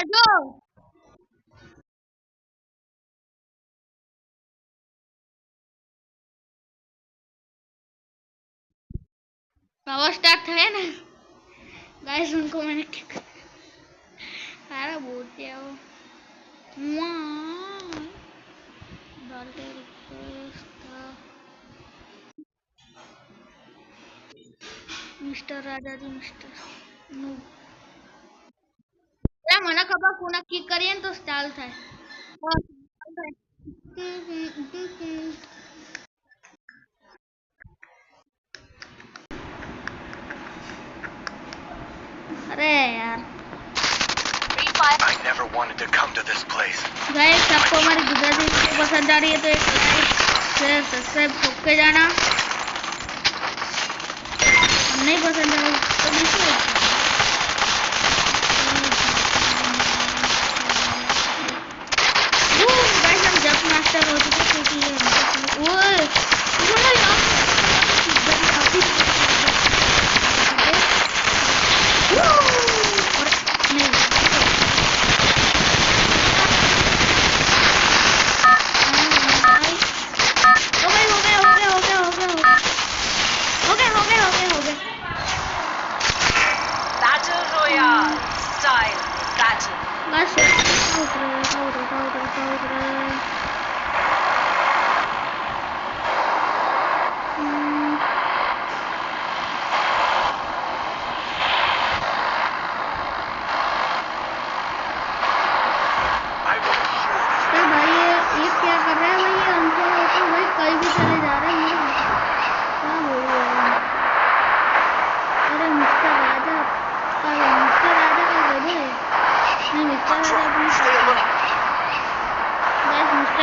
જો power start था ना गाइस उनको मैंने सारा बोल दिया वो डालते मिस्टर राजा जी मिस्टर नो મને ખબર કોના કિક કરીએ ને તો સ્ટાઇલ થાય अरे यार I never wanted to come to this place. Guys आपको हमारी गुजराती वीडियो पसंद आ रही है तो एक लाइक शेयर सब्सक्राइब सबके जाना नहीं पसंद है तो डिसलाइक गाइस हम जंप मास्टर हो चुके हैं क्योंकि ये ओए बोला यार काफी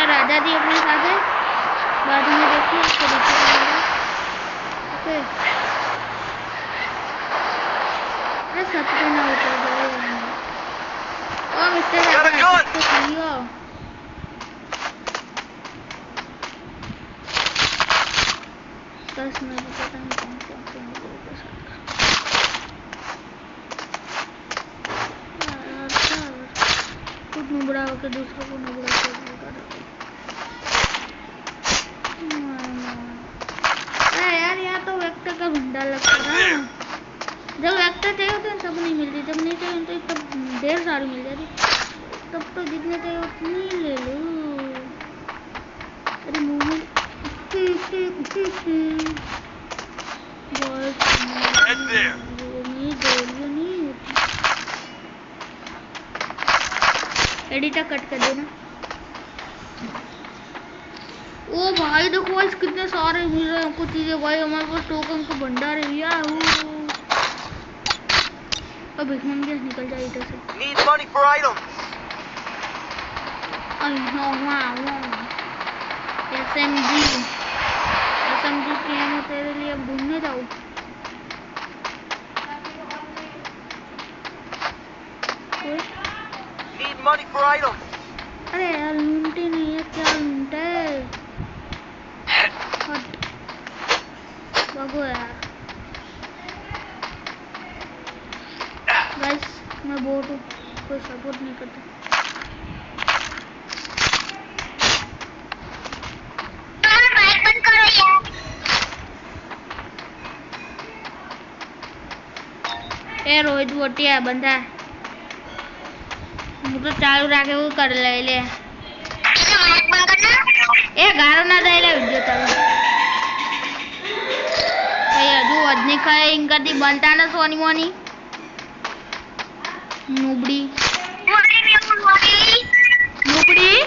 राजा जी अपने साथ है बाद में देखिए उसको ओके अरे सब पे ना उतर जाए ओ मिस्टर राजा तो सुनियो बस मैं पता नहीं कौन से लोगों के साथ खुद नुबड़ा होकर दूसरों को नुबड़ा कर यार यहाँ तो वेक्टर का भंडार लगता है जब वेक्टर चाहिए होते हैं सब नहीं मिलती जब नहीं चाहिए तो तब ढेर सारी मिल जाती तब तो जितने चाहिए उतनी ले लो अरे मूवमेंट नहीं एडिटर कट कर देना ओ भाई देखो भाई कितने सारे मिल रहे हैं हमको चीजें भाई हमारे पास टोकन का भंडार है यार अब एक मंगे निकल जाए इधर से need money for items I know wow SMG के मैं तेरे लिए अब ढूंढने जाऊं नीड मनी फॉर आइटम्स अरे यार लूंटी नहीं है क्या लूंटा है भागो यार गाइस मैं बोट हूँ कोई सपोर्ट नहीं करता ए रोहित बोटिया बंदा હું તો ચાલુ રાખે એવું કરી લે એ ગારો ના જાય લે વિડિયો ચાલુ હજુ વધની ખાય ઇંગતી બનતા ને સોની મોની નુબડી નુબડી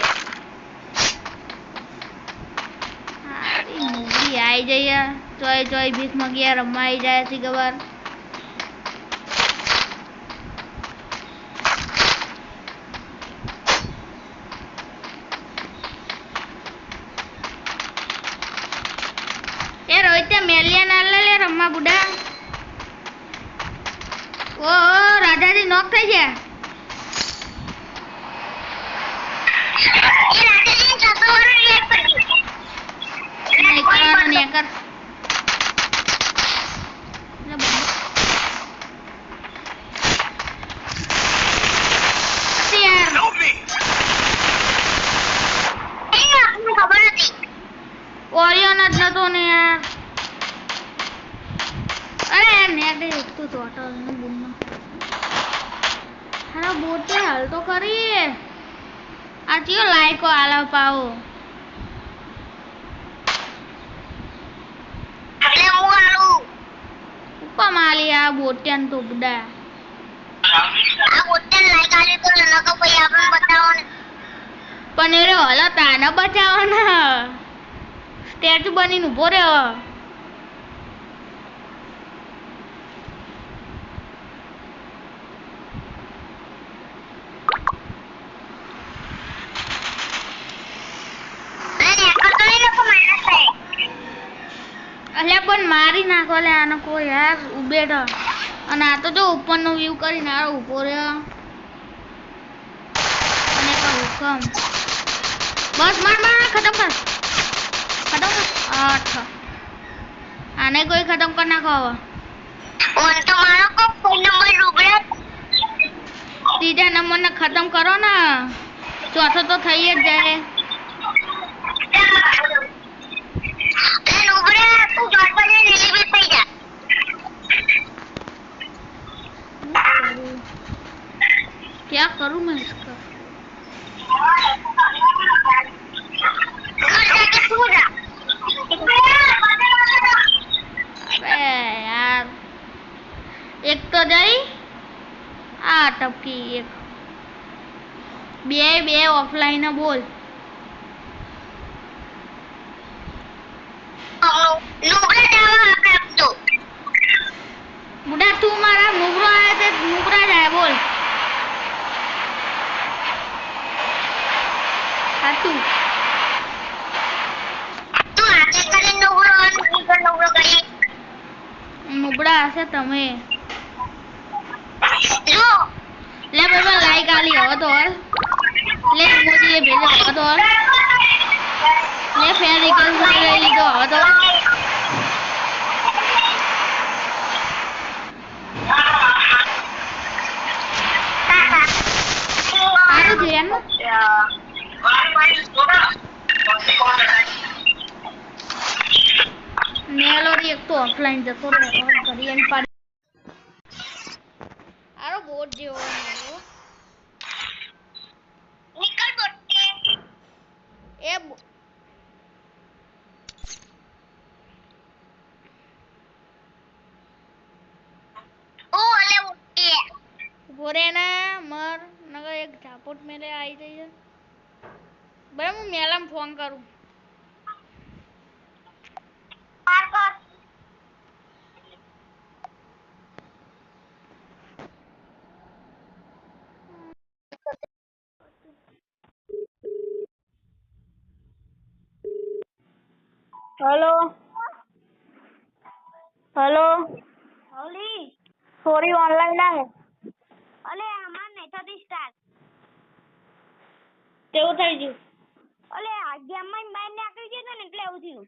આવી જઈએ ચોય ચોય ભીખ મગિયા રમવા આવી જાય છે ગવાર मेलिया नाला ले रम्मा बुढ़ा ओ राजा जी नॉक થઈ ગયા એ રાજા जी 600 વાળો રિએક્ટ કરી નહીં કરવાનો ને કર હેડ એક તો ચોટલ ને બુનનો હારા બોટે હાલ તો કરી આ ચિયો લાઈકો આલા પાઓ એટલે હું આલું ઉપા માલી આ બોટ્યાન તો બડા આ બોટે લાઈક આલી તો નકો ભાઈ આપણે બતાવો ને પણ એ હલા તાને બચાવો ને સ્ટેચ્યુ બનીને ઉભો રહ્યો અલ્યા પણ મારી નાખો લે આનો કોઈ યાર ઉભેડ અને આ તો જો ઉપરનો વ્યૂ કરીને આ ઉભો રહ્યો અને કા હુકમ બસ માર માર ખતમ કર આઠ આને કોઈ ખતમ કર નાખો હવે ઓન તો મારો કો ફોન નંબર રૂબડા ત્રીજા નંબરને ખતમ કરો ને ચોથો તો થઈ જ જાય क्या करूं मैं इसका अबे यार एक तो गई आ टपकी एक બે ઓફલાઈન બોલ બુડા તું મારા નુબરો આયા તે નુબરા જાય બોલ હાતું નુબડા હશે તમે લે બાબા લાઈક આલી હવે તો લે મોદી લે ભેજો હવે તો લે ફેર રિક્વેસ્ટ લઈ લીધો હવે તો સારું છે એમ મેલોરી એક તો ઓફલાઈન જતો રહ્યો કરી એમ પાડી આરો બોટ જેવો નિકલ બોટે એ ઓ અલે બોટે ભોરે ના મર નગર એક ઝાપટ મેલે આવી જઈએ બરાબર હું મેલામ ફોન કરું પાર કર हेलो हेलो ઓલી सॉरी ऑनलाइन है અલે અમાર નઈ થતી સ્ટાર્ટ કેવું થઈ ગયું અલે આ ગેમ માં બહાર નીકળી ગયો ને એટલે આવું થયું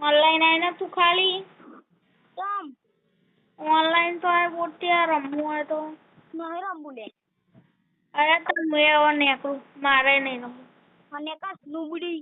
ઓનલાइन આઈને તું ખાલી તમ ઓનલાइन તો આ બોટિયા રમવું હોય તો નહીં રમવું લે અરે તો મેં હવે નીકળું મારે નહીં રમવું અને કા નુબડી